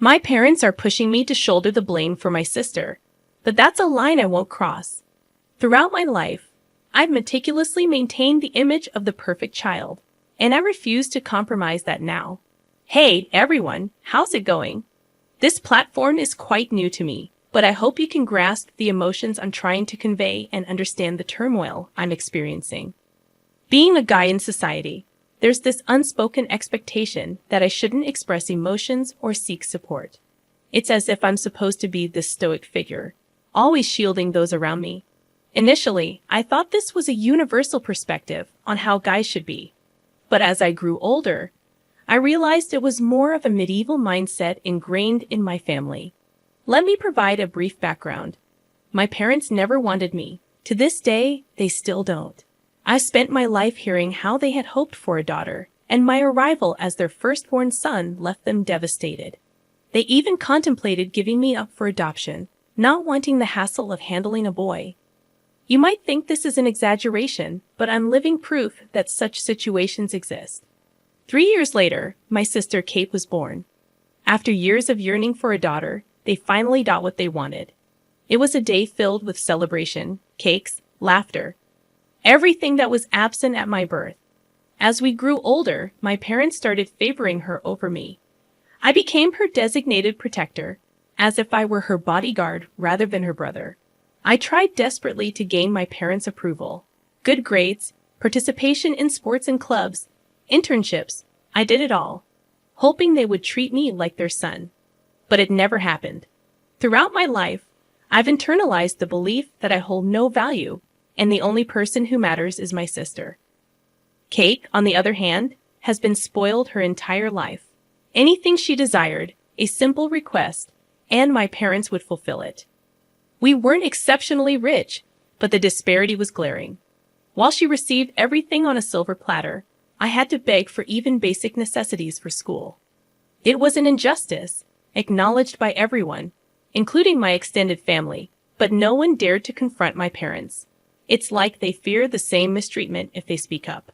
My parents are pushing me to shoulder the blame for my sister, but that's a line I won't cross. Throughout my life, I've meticulously maintained the image of the perfect child, and I refuse to compromise that now. Hey, everyone, how's it going? This platform is quite new to me, but I hope you can grasp the emotions I'm trying to convey and understand the turmoil I'm experiencing. Being a guy in society, there's this unspoken expectation that I shouldn't express emotions or seek support. It's as if I'm supposed to be this stoic figure, always shielding those around me. Initially, I thought this was a universal perspective on how guys should be. But as I grew older, I realized it was more of a medieval mindset ingrained in my family. Let me provide a brief background. My parents never wanted me. To this day, they still don't. I spent my life hearing how they had hoped for a daughter, and my arrival as their firstborn son left them devastated. They even contemplated giving me up for adoption, not wanting the hassle of handling a boy. You might think this is an exaggeration, but I'm living proof that such situations exist. 3 years later, my sister Kate was born. After years of yearning for a daughter, they finally got what they wanted. It was a day filled with celebration, cakes, laughter, everything that was absent at my birth. As we grew older, my parents started favoring her over me. I became her designated protector, as if I were her bodyguard rather than her brother. I tried desperately to gain my parents' approval. Good grades, participation in sports and clubs, internships, I did it all, hoping they would treat me like their son. But it never happened. Throughout my life, I've internalized the belief that I hold no value, and the only person who matters is my sister. Kate, on the other hand, has been spoiled her entire life. Anything she desired, a simple request, and my parents would fulfill it. We weren't exceptionally rich, but the disparity was glaring. While she received everything on a silver platter, I had to beg for even basic necessities for school. It was an injustice, acknowledged by everyone, including my extended family, but no one dared to confront my parents. It's like they fear the same mistreatment if they speak up.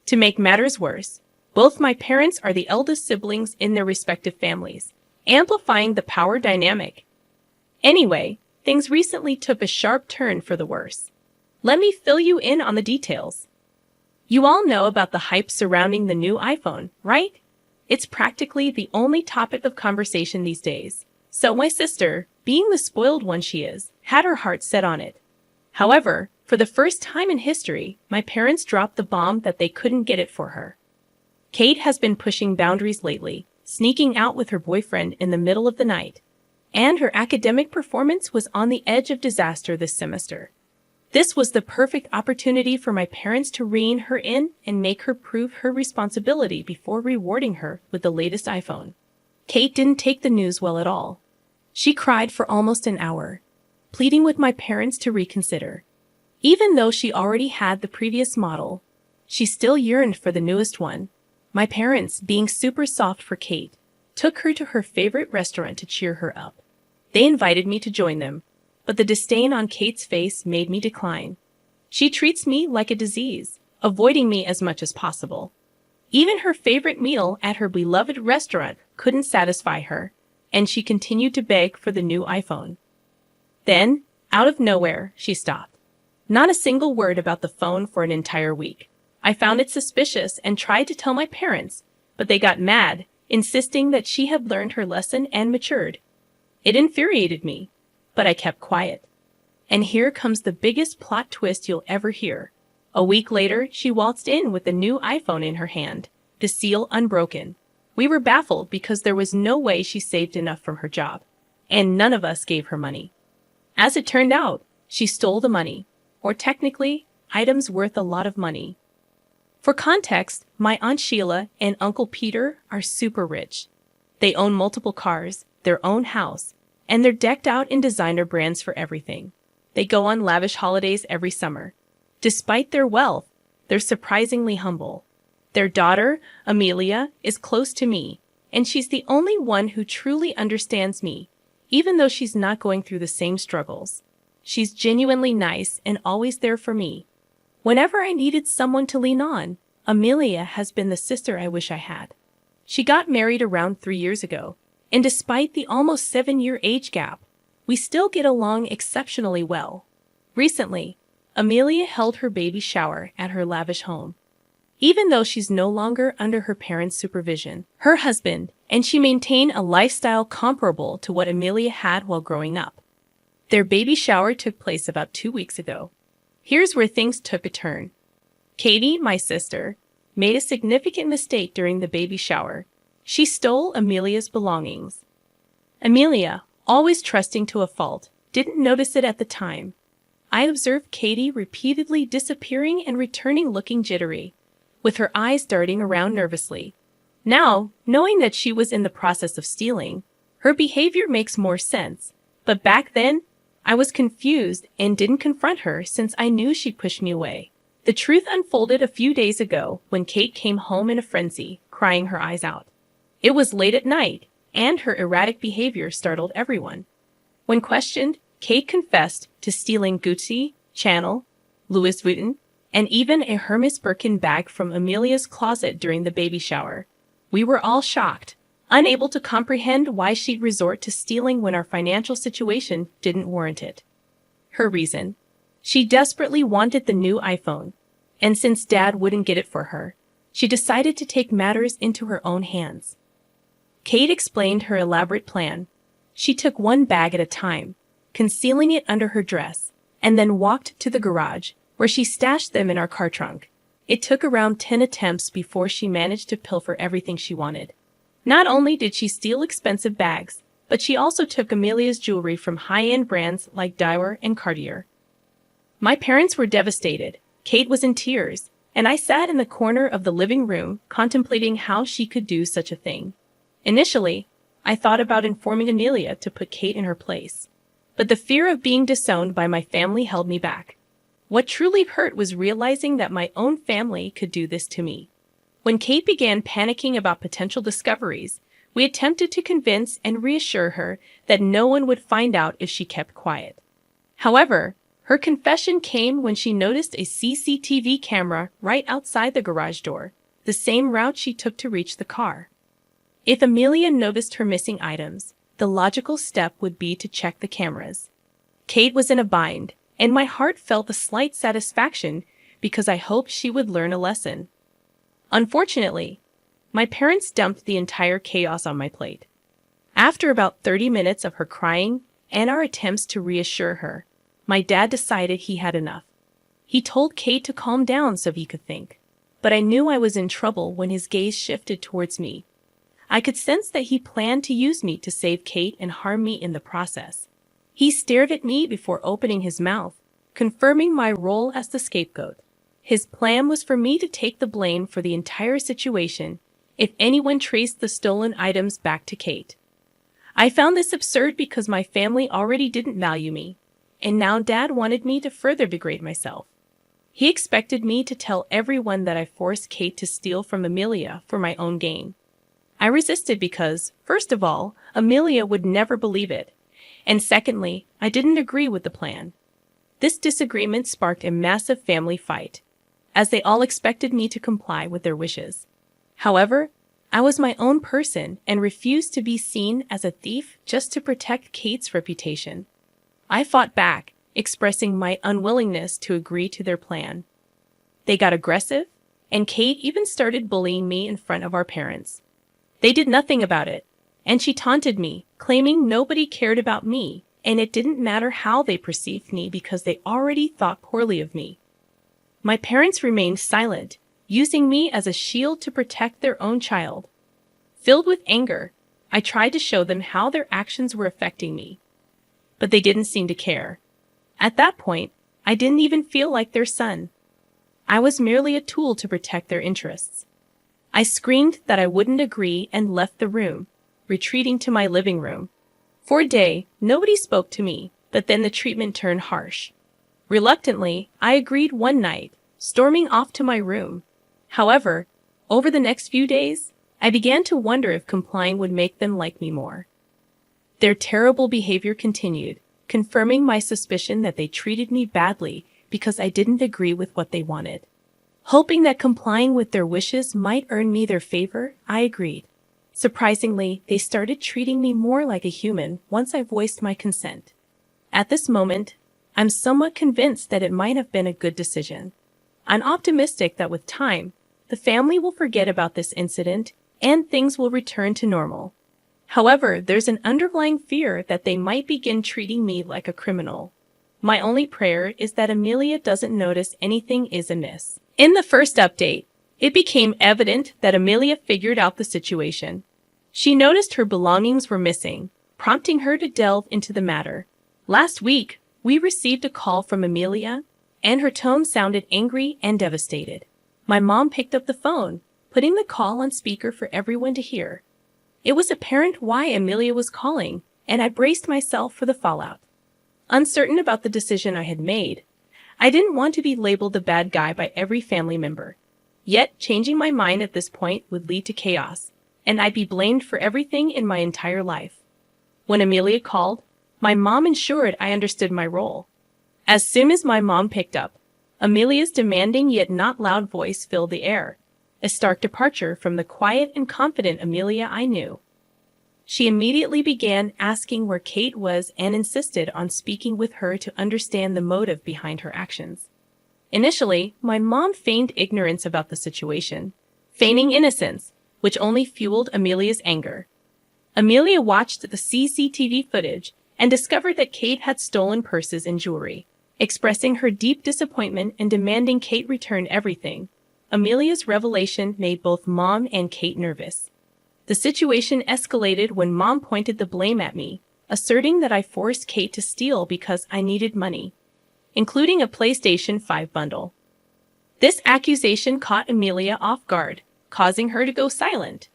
To make matters worse, both my parents are the eldest siblings in their respective families, amplifying the power dynamic. Anyway, things recently took a sharp turn for the worse. Let me fill you in on the details. You all know about the hype surrounding the new iPhone, right? It's practically the only topic of conversation these days. So my sister, being the spoiled one she is, had her heart set on it. However, for the first time in history, my parents dropped the bomb that they couldn't get it for her. Kate has been pushing boundaries lately, sneaking out with her boyfriend in the middle of the night, and her academic performance was on the edge of disaster this semester. This was the perfect opportunity for my parents to rein her in and make her prove her responsibility before rewarding her with the latest iPhone. Kate didn't take the news well at all. She cried for almost an hour, pleading with my parents to reconsider. Even though she already had the previous model, she still yearned for the newest one. My parents, being super soft for Kate, took her to her favorite restaurant to cheer her up. They invited me to join them, but the disdain on Kate's face made me decline. She treats me like a disease, avoiding me as much as possible. Even her favorite meal at her beloved restaurant couldn't satisfy her, and she continued to beg for the new iPhone. Then, out of nowhere, she stopped. Not a single word about the phone for an entire week. I found it suspicious and tried to tell my parents, but they got mad, insisting that she had learned her lesson and matured. It infuriated me, but I kept quiet. And here comes the biggest plot twist you'll ever hear. A week later, she waltzed in with the new iPhone in her hand, the seal unbroken. We were baffled because there was no way she saved enough from her job, and none of us gave her money. As it turned out, she stole the money, or technically, items worth a lot of money. For context, my Aunt Sheila and Uncle Peter are super rich. They own multiple cars, their own house, and they're decked out in designer brands for everything. They go on lavish holidays every summer. Despite their wealth, they're surprisingly humble. Their daughter, Amelia, is close to me, and she's the only one who truly understands me, even though she's not going through the same struggles. She's genuinely nice and always there for me. Whenever I needed someone to lean on, Amelia has been the sister I wish I had. She got married around 3 years ago, And despite the almost 7-year age gap, we still get along exceptionally well. Recently, Amelia held her baby shower at her lavish home. Even though she's no longer under her parents' supervision, her husband and she maintain a lifestyle comparable to what Amelia had while growing up. Their baby shower took place about 2 weeks ago. Here's where things took a turn. Katie, my sister, made a significant mistake during the baby shower. She stole Amelia's belongings. Amelia, always trusting to a fault, didn't notice it at the time. I observed Katie repeatedly disappearing and returning looking jittery, with her eyes darting around nervously. Now, knowing that she was in the process of stealing, her behavior makes more sense. But back then, I was confused and didn't confront her since I knew she'd push me away. The truth unfolded a few days ago when Kate came home in a frenzy, crying her eyes out. It was late at night, and her erratic behavior startled everyone. When questioned, Kate confessed to stealing Gucci, Chanel, Louis Vuitton, and even a Hermes Birkin bag from Amelia's closet during the baby shower. We were all shocked, unable to comprehend why she'd resort to stealing when our financial situation didn't warrant it. Her reason? She desperately wanted the new iPhone, and since Dad wouldn't get it for her, she decided to take matters into her own hands. Kate explained her elaborate plan. She took one bag at a time, concealing it under her dress, and then walked to the garage, where she stashed them in our car trunk. It took around 10 attempts before she managed to pilfer everything she wanted. Not only did she steal expensive bags, but she also took Amelia's jewelry from high-end brands like Dior and Cartier. My parents were devastated. Kate was in tears, and I sat in the corner of the living room contemplating how she could do such a thing. Initially, I thought about informing Amelia to put Kate in her place, but the fear of being disowned by my family held me back. What truly hurt was realizing that my own family could do this to me. When Kate began panicking about potential discoveries, we attempted to convince and reassure her that no one would find out if she kept quiet. However, her confession came when she noticed a CCTV camera right outside the garage door, the same route she took to reach the car. If Amelia noticed her missing items, the logical step would be to check the cameras. Kate was in a bind, and my heart felt a slight satisfaction because I hoped she would learn a lesson. Unfortunately, my parents dumped the entire chaos on my plate. After about 30 minutes of her crying and our attempts to reassure her, my dad decided he had enough. He told Kate to calm down so he could think, but I knew I was in trouble when his gaze shifted towards me. I could sense that he planned to use me to save Kate and harm me in the process. He stared at me before opening his mouth, confirming my role as the scapegoat. His plan was for me to take the blame for the entire situation if anyone traced the stolen items back to Kate. I found this absurd because my family already didn't value me, and now Dad wanted me to further degrade myself. He expected me to tell everyone that I forced Kate to steal from Amelia for my own gain. I resisted because, first of all, Amelia would never believe it, and secondly, I didn't agree with the plan. This disagreement sparked a massive family fight, as they all expected me to comply with their wishes. However, I was my own person and refused to be seen as a thief just to protect Kate's reputation. I fought back, expressing my unwillingness to agree to their plan. They got aggressive, and Kate even started bullying me in front of our parents. They did nothing about it, and she taunted me, claiming nobody cared about me, and it didn't matter how they perceived me because they already thought poorly of me. My parents remained silent, using me as a shield to protect their own child. Filled with anger, I tried to show them how their actions were affecting me, but they didn't seem to care. At that point, I didn't even feel like their son. I was merely a tool to protect their interests. I screamed that I wouldn't agree and left the room, retreating to my living room. For a day, nobody spoke to me, but then the treatment turned harsh. Reluctantly, I agreed one night, storming off to my room. However, over the next few days, I began to wonder if complying would make them like me more. Their terrible behavior continued, confirming my suspicion that they treated me badly because I didn't agree with what they wanted. Hoping that complying with their wishes might earn me their favor, I agreed. Surprisingly, they started treating me more like a human once I voiced my consent. At this moment, I'm somewhat convinced that it might have been a good decision. I'm optimistic that with time, the family will forget about this incident and things will return to normal. However, there's an underlying fear that they might begin treating me like a criminal. My only prayer is that Amelia doesn't notice anything is amiss. In the first update, it became evident that Amelia figured out the situation. She noticed her belongings were missing, prompting her to delve into the matter. Last week, we received a call from Amelia, and her tone sounded angry and devastated. My mom picked up the phone, putting the call on speaker for everyone to hear. It was apparent why Amelia was calling, and I braced myself for the fallout. Uncertain about the decision I had made, I didn't want to be labeled the bad guy by every family member. Yet, changing my mind at this point would lead to chaos, and I'd be blamed for everything in my entire life. When Amelia called, my mom ensured I understood my role. As soon as my mom picked up, Amelia's demanding yet not loud voice filled the air, a stark departure from the quiet and confident Amelia I knew. She immediately began asking where Kate was and insisted on speaking with her to understand the motive behind her actions. Initially, my mom feigned ignorance about the situation, feigning innocence, which only fueled Amelia's anger. Amelia watched the CCTV footage and discovered that Kate had stolen purses and jewelry. Expressing her deep disappointment and demanding Kate return everything, Amelia's revelation made both Mom and Kate nervous. The situation escalated when Mom pointed the blame at me, asserting that I forced Kate to steal because I needed money, including a PlayStation 5 bundle. This accusation caught Amelia off guard, causing her to go silent.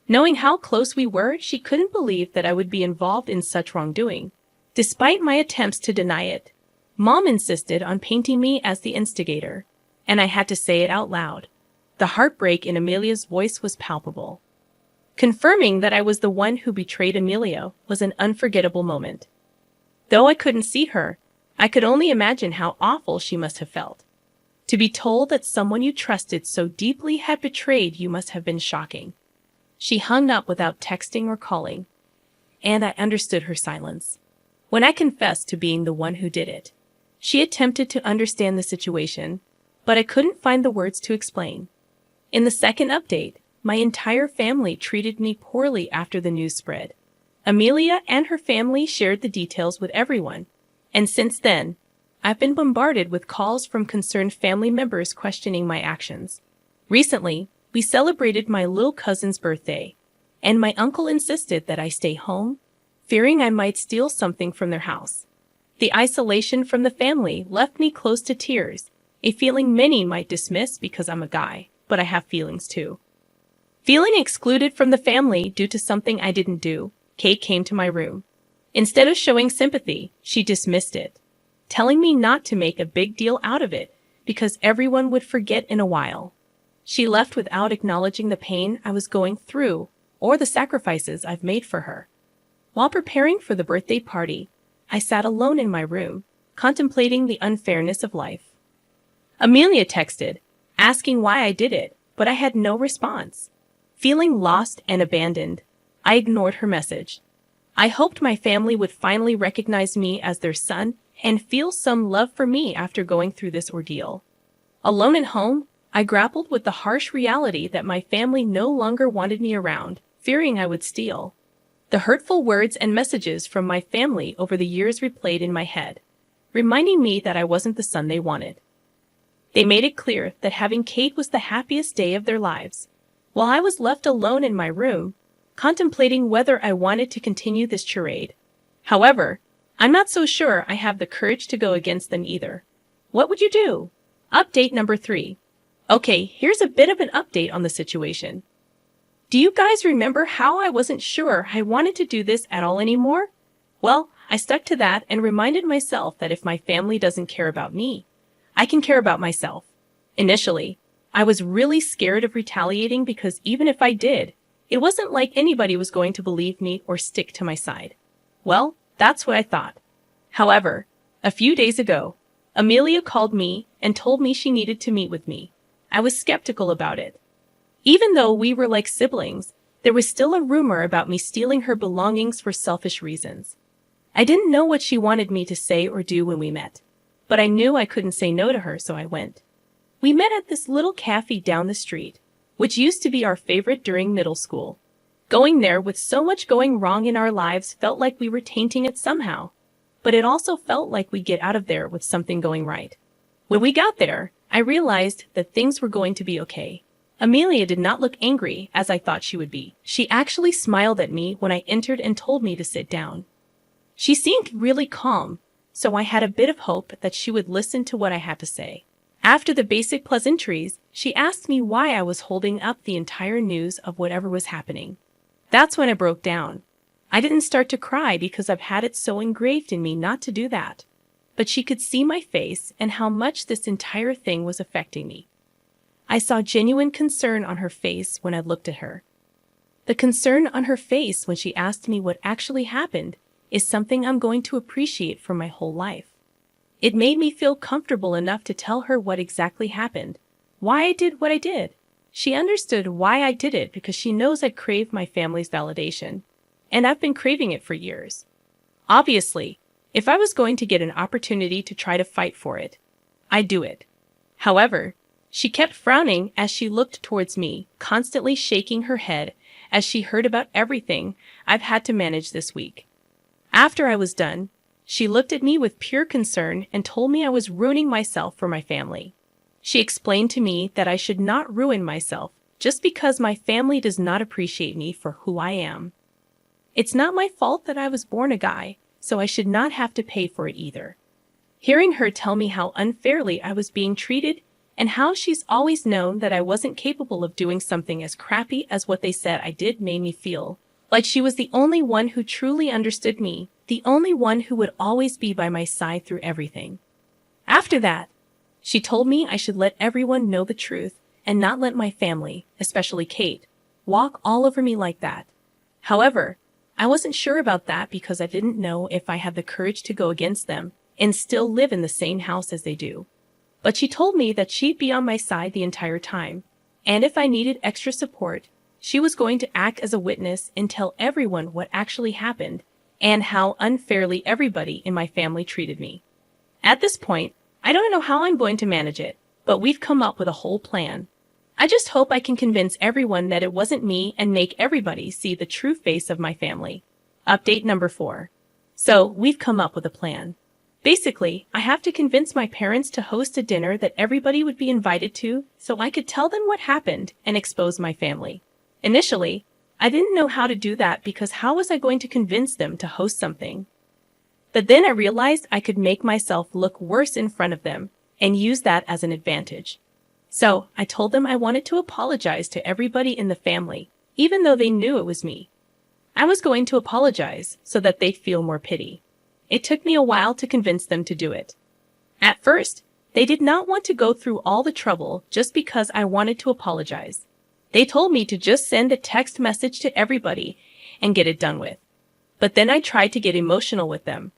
Knowing how close we were, she couldn't believe that I would be involved in such wrongdoing. Despite my attempts to deny it, Mom insisted on painting me as the instigator, and I had to say it out loud. The heartbreak in Amelia's voice was palpable. Confirming that I was the one who betrayed Amelia was an unforgettable moment. Though I couldn't see her, I could only imagine how awful she must have felt. To be told that someone you trusted so deeply had betrayed you must have been shocking. She hung up without texting or calling, and I understood her silence. When I confessed to being the one who did it, she attempted to understand the situation, but I couldn't find the words to explain. In the second update, my entire family treated me poorly after the news spread. Amelia and her family shared the details with everyone, and since then, I've been bombarded with calls from concerned family members questioning my actions. Recently, we celebrated my little cousin's birthday, and my uncle insisted that I stay home, fearing I might steal something from their house. The isolation from the family left me close to tears, a feeling many might dismiss because I'm a guy, but I have feelings too. Feeling excluded from the family due to something I didn't do, Kate came to my room. Instead of showing sympathy, she dismissed it, telling me not to make a big deal out of it because everyone would forget in a while. She left without acknowledging the pain I was going through or the sacrifices I've made for her. While preparing for the birthday party, I sat alone in my room, contemplating the unfairness of life. Amelia texted, asking why I did it, but I had no response. Feeling lost and abandoned, I ignored her message. I hoped my family would finally recognize me as their son and feel some love for me after going through this ordeal. Alone at home, I grappled with the harsh reality that my family no longer wanted me around, fearing I would steal. The hurtful words and messages from my family over the years replayed in my head, reminding me that I wasn't the son they wanted. They made it clear that having Kate was the happiest day of their lives, while I was left alone in my room, contemplating whether I wanted to continue this charade. However, I'm not so sure I have the courage to go against them either. What would you do? Update number 3. Okay, here's a bit of an update on the situation. Do you guys remember how I wasn't sure I wanted to do this at all anymore? Well, I stuck to that and reminded myself that if my family doesn't care about me, I can care about myself. Initially, I was really scared of retaliating because even if I did, it wasn't like anybody was going to believe me or stick to my side. Well, that's what I thought. However, a few days ago, Amelia called me and told me she needed to meet with me. I was skeptical about it. Even though we were like siblings, there was still a rumor about me stealing her belongings for selfish reasons. I didn't know what she wanted me to say or do when we met, but I knew I couldn't say no to her, so I went. We met at this little cafe down the street, which used to be our favorite during middle school. Going there with so much going wrong in our lives felt like we were tainting it somehow, but it also felt like we'd get out of there with something going right. When we got there, I realized that things were going to be okay. Amelia did not look angry as I thought she would be. She actually smiled at me when I entered and told me to sit down. She seemed really calm, so I had a bit of hope that she would listen to what I had to say. After the basic pleasantries, she asked me why I was holding up the entire news of whatever was happening. That's when I broke down. I didn't start to cry because I've had it so engraved in me not to do that. But she could see my face and how much this entire thing was affecting me. I saw genuine concern on her face when I looked at her. The concern on her face when she asked me what actually happened is something I'm going to appreciate for my whole life. It made me feel comfortable enough to tell her what exactly happened, why I did what I did. She understood why I did it because she knows I crave my family's validation, and I've been craving it for years. Obviously, if I was going to get an opportunity to try to fight for it, I'd do it. However, she kept frowning as she looked towards me, constantly shaking her head as she heard about everything I've had to manage this week. After I was done, she looked at me with pure concern and told me I was ruining myself for my family. She explained to me that I should not ruin myself just because my family does not appreciate me for who I am. It's not my fault that I was born a guy, so I should not have to pay for it either. Hearing her tell me how unfairly I was being treated and how she's always known that I wasn't capable of doing something as crappy as what they said I did made me feel like she was the only one who truly understood me, the only one who would always be by my side through everything. After that, she told me I should let everyone know the truth and not let my family, especially Kate, walk all over me like that. However, I wasn't sure about that because I didn't know if I had the courage to go against them and still live in the same house as they do. But she told me that she'd be on my side the entire time, and if I needed extra support, she was going to act as a witness and tell everyone what actually happened and how unfairly everybody in my family treated me. At this point, I don't know how I'm going to manage it, but we've come up with a whole plan. I just hope I can convince everyone that it wasn't me and make everybody see the true face of my family. Update number 4. So, we've come up with a plan. Basically, I have to convince my parents to host a dinner that everybody would be invited to so I could tell them what happened and expose my family. Initially, I didn't know how to do that because how was I going to convince them to host something? But then I realized I could make myself look worse in front of them and use that as an advantage. So I told them I wanted to apologize to everybody in the family, even though they knew it was me. I was going to apologize so that they'd feel more pity. It took me a while to convince them to do it. At first, they did not want to go through all the trouble just because I wanted to apologize. They told me to just send a text message to everybody and get it done with. But then I tried to get emotional with them.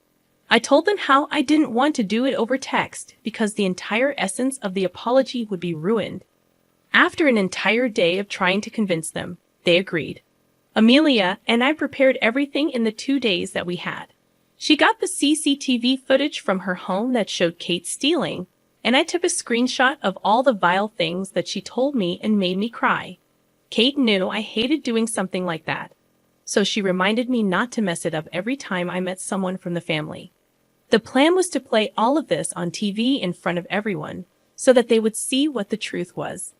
I told them how I didn't want to do it over text because the entire essence of the apology would be ruined. After an entire day of trying to convince them, they agreed. Amelia and I prepared everything in the 2 days that we had. She got the CCTV footage from her home that showed Kate stealing, and I took a screenshot of all the vile things that she told me and made me cry. Kate knew I hated doing something like that, so she reminded me not to mess it up every time I met someone from the family. The plan was to play all of this on TV in front of everyone, so that they would see what the truth was.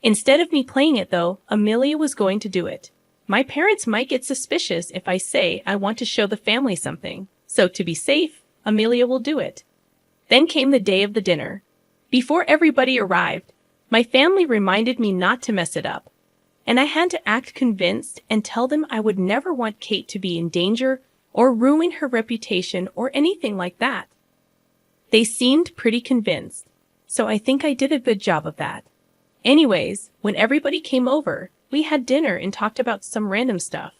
Instead of me playing it though, Amelia was going to do it. My parents might get suspicious if I say I want to show the family something, so to be safe, Amelia will do it. Then came the day of the dinner. Before everybody arrived, my family reminded me not to mess it up, and I had to act convinced and tell them I would never want Kate to be in danger or ruin her reputation or anything like that. They seemed pretty convinced, so I think I did a good job of that. Anyways, when everybody came over, we had dinner and talked about some random stuff.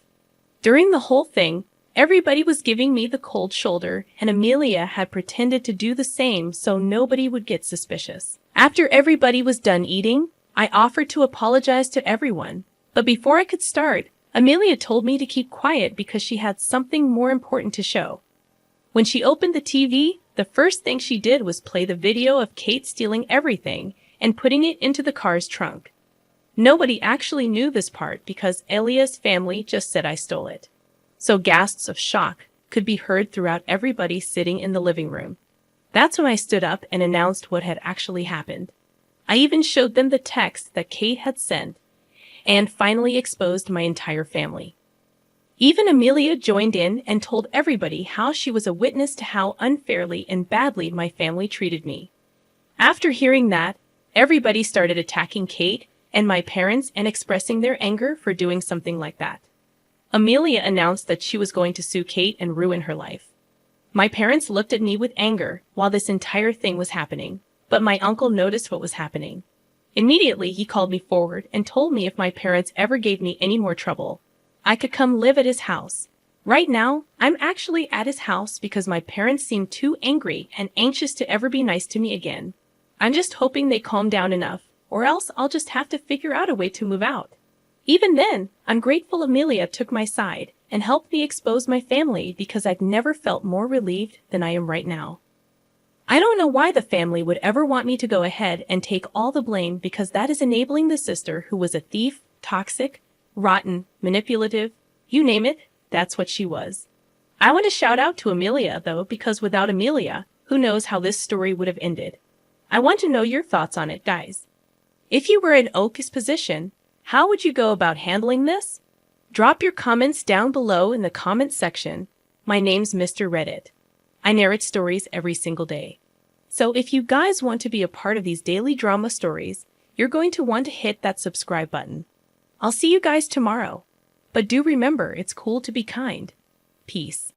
During the whole thing, everybody was giving me the cold shoulder, and Amelia had pretended to do the same so nobody would get suspicious. After everybody was done eating, I offered to apologize to everyone, but before I could start, Amelia told me to keep quiet because she had something more important to show. When she opened the TV, the first thing she did was play the video of Kate stealing everything and putting it into the car's trunk. Nobody actually knew this part because Elia's family just said I stole it. So gasps of shock could be heard throughout everybody sitting in the living room. That's when I stood up and announced what had actually happened. I even showed them the text that Kate had sent and finally exposed my entire family. Even Amelia joined in and told everybody how she was a witness to how unfairly and badly my family treated me. After hearing that, everybody started attacking Kate and my parents and expressing their anger for doing something like that. Amelia announced that she was going to sue Kate and ruin her life. My parents looked at me with anger while this entire thing was happening, but my uncle noticed what was happening. Immediately, he called me forward and told me if my parents ever gave me any more trouble, I could come live at his house. Right now, I'm actually at his house because my parents seem too angry and anxious to ever be nice to me again. I'm just hoping they calm down enough, or else I'll just have to figure out a way to move out. Even then, I'm grateful Amelia took my side and helped me expose my family because I've never felt more relieved than I am right now. I don't know why the family would ever want me to go ahead and take all the blame because that is enabling the sister who was a thief, toxic, rotten, manipulative, you name it, that's what she was. I want to shout out to Amelia, though, because without Amelia, who knows how this story would have ended. I want to know your thoughts on it, guys. If you were in Oki's position, how would you go about handling this? Drop your comments down below in the comment section. My name's Mr. Reddit. I narrate stories every single day. So if you guys want to be a part of these daily drama stories, you're going to want to hit that subscribe button. I'll see you guys tomorrow. But do remember, it's cool to be kind. Peace.